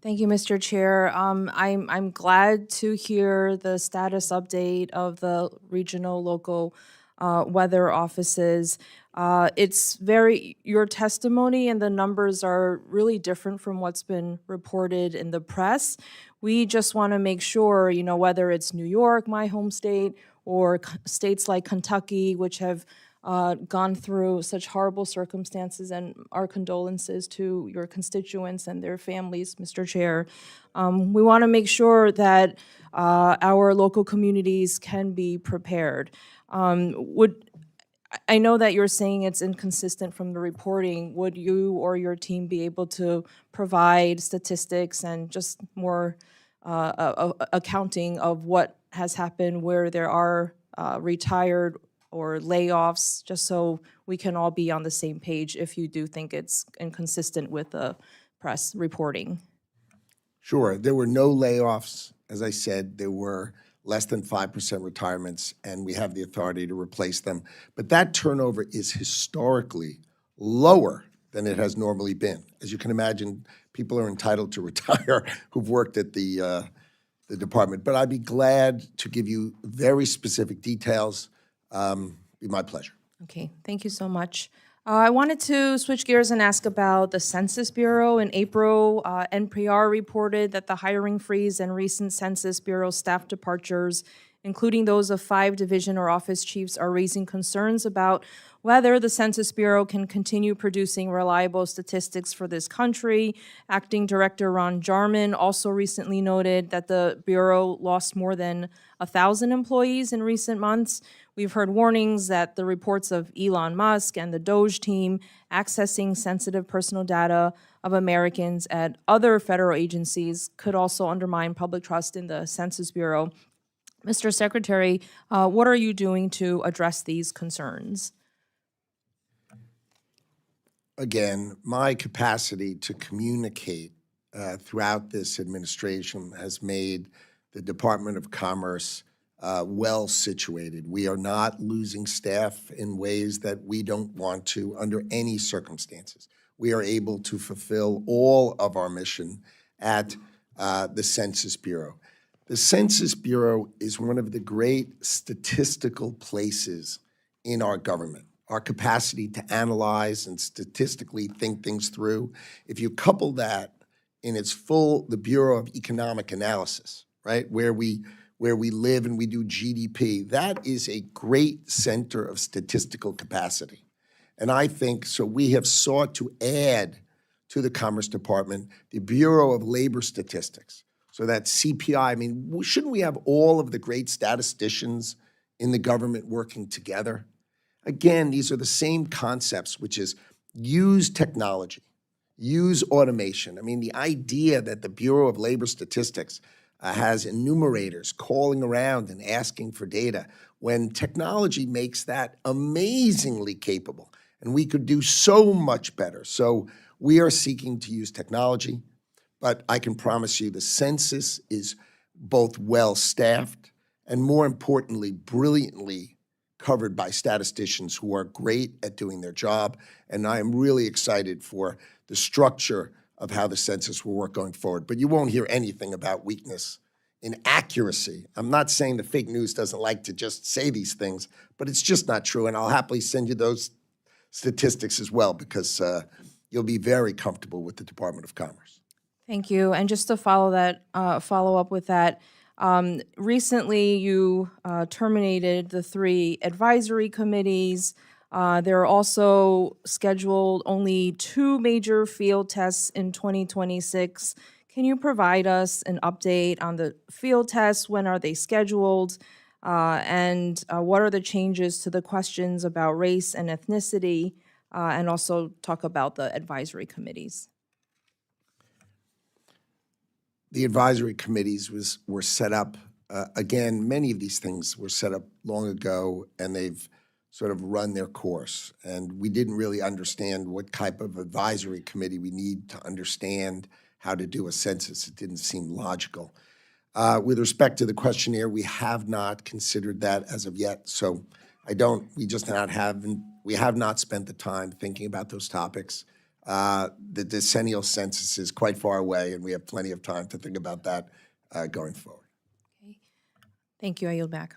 Thank you, Mr. Chair. I'm glad to hear the status update of the regional local weather offices. Your testimony and the numbers are really different from what's been reported in the press. We just want to make sure, whether it's New York, my home state, or states like Kentucky, which have gone through such horrible circumstances, and our condolences to your constituents and their families, Mr. Chair. We want to make sure that our local communities can be prepared. I know that you're saying it's inconsistent from the reporting. Would you or your team be able to provide statistics and just more accounting of what has happened where there are retired or layoffs, just so we can all be on the same page if you do think it's inconsistent with the press reporting? Sure. There were no layoffs. As I said, there were less than 5% retirements, and we have the authority to replace them. But that turnover is historically lower than it has normally been. As you can imagine, people are entitled to retire who've worked at the department. But I'd be glad to give you very specific details. Be my pleasure. Okay, thank you so much. I wanted to switch gears and ask about the Census Bureau. In April, NPR reported that the hiring freeze and recent Census Bureau staff departures, including those of 5 division or office chiefs, are raising concerns about whether the Census Bureau can continue producing reliable statistics for this country. Acting Director Ron Jarman also recently noted that the Bureau lost more than 1,000 employees in recent months. We've heard warnings that the reports of Elon Musk and the DOGE team accessing sensitive personal data of Americans at other federal agencies could also undermine public trust in the Census Bureau. Mr. Secretary, what are you doing to address these concerns? Again, my capacity to communicate throughout this administration has made the Department of Commerce well situated. We are not losing staff in ways that we don't want to under any circumstances. We are able to fulfill all of our mission at the Census Bureau. The Census Bureau is one of the great statistical places in our government. Our capacity to analyze and statistically think things through. If you couple that in its full, the Bureau of Economic Analysis, right, where we live and we do GDP, that is a great center of statistical capacity. And I think, so we have sought to add to the Commerce Department the Bureau of Labor Statistics. So that CPI, I mean, shouldn't we have all of the great statisticians in the government working together? Again, these are the same concepts, which is use technology, use automation. I mean, the idea that the Bureau of Labor Statistics has enumerators calling around and asking for data, when technology makes that amazingly capable, and we could do so much better. So we are seeking to use technology, but I can promise you the census is both well-staffed and, more importantly, brilliantly covered by statisticians who are great at doing their job, and I am really excited for the structure of how the census will work going forward. But you won't hear anything about weakness in accuracy. I'm not saying the fake news doesn't like to just say these things, but it's just not true, and I'll happily send you those statistics as well, because you'll be very comfortable with the Department of Commerce. Thank you. And just to follow up with that, recently you terminated the 3 advisory committees. There are also scheduled only 2 major field tests in 2026. Can you provide us an update on the field tests? When are they scheduled? And what are the changes to the questions about race and ethnicity? And also talk about the advisory committees. The advisory committees were set up, again, many of these things were set up long ago, and they've sort of run their course. And we didn't really understand what type of advisory committee we need to understand how to do a census. It didn't seem logical. With respect to the questionnaire, we have not considered that as of yet. So we have not spent the time thinking about those topics. The decennial census is quite far away, and we have plenty of time to think about that going forward. Thank you. I yield back.